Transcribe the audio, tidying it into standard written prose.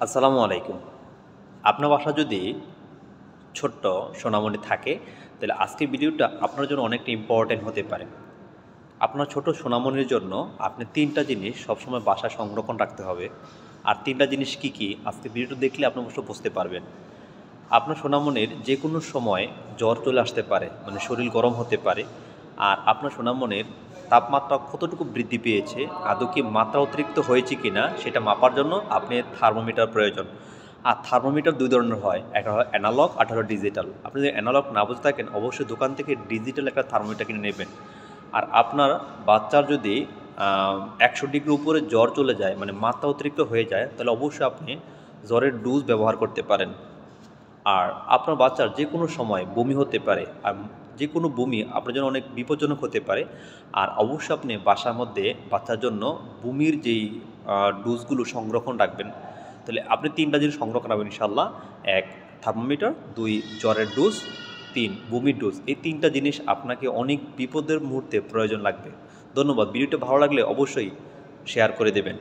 আসসালামু আলাইকুম। আপনার বাসা যদি ছোট্ট সোনামণি থাকে, তাহলে আজকের ভিডিওটা আপনার জন্য অনেকটা ইম্পর্টেন্ট হতে পারে। আপনার ছোট সোনামণির জন্য আপনি ৩ টা জিনিস সবসময় বাসায় সংরক্ষণ রাখতে হবে। আর ৩ টা জিনিস কী, কী? আজকের ভিডিওটা দেখলে আপনি অবশ্য বুঝতে পারবেন। আপনার সোনামণির যেকোনো সময় জ্বর চলে আসতে পারে, মানে শরীর গরম হতে পারে। আর আপনার সোনামণির তাপমাত্রা কতটুকু বৃদ্ধি পেয়েছে, আদৌ কি মাত্রা অতিরিক্ত হয়েছে কিনা সেটা মাপার জন্য আপনি থার্মোমিটার প্রয়োজন। আর থার্মোমিটার ২ ধরনের হয়, একটা হয় অ্যানালগ, আর একটা হলো ডিজিটাল। আপনি যদি অ্যানালগ না বুঝে থাকেন, অবশ্যই দোকান থেকে ডিজিটাল একটা থার্মোমিটার কিনে নেবেন। আর আপনার বাচ্চার যদি ১০০ ডিগ্রি উপরে জ্বর চলে যায়, মানে মাত্রা অতিরিক্ত হয়ে যায়, তাহলে অবশ্যই আপনি জ্বরের ডোজ ব্যবহার করতে পারেন। আর আপনার বাচ্চার যে কোনো সময় বমি হতে পারে, আর যে কোনো বমি আপনার জন্য অনেক বিপজ্জনক হতে পারে। আর অবশ্যই আপনি বাসার মধ্যে বাচ্চার জন্য বমির যেই ডোজগুলো সংরক্ষণ রাখবেন। তাহলে আপনি ৩ টা জিনিস সংরক্ষণ রাখবেন ইনশাআল্লাহ। ১ থার্মোমিটার, ২ জ্বরের ডোজ, ৩ বমির ডোজ। এই ৩ টা জিনিস আপনাকে অনেক বিপদের মুহূর্তে প্রয়োজন লাগবে। ধন্যবাদ। ভিডিওটা ভালো লাগলে অবশ্যই শেয়ার করে দেবেন।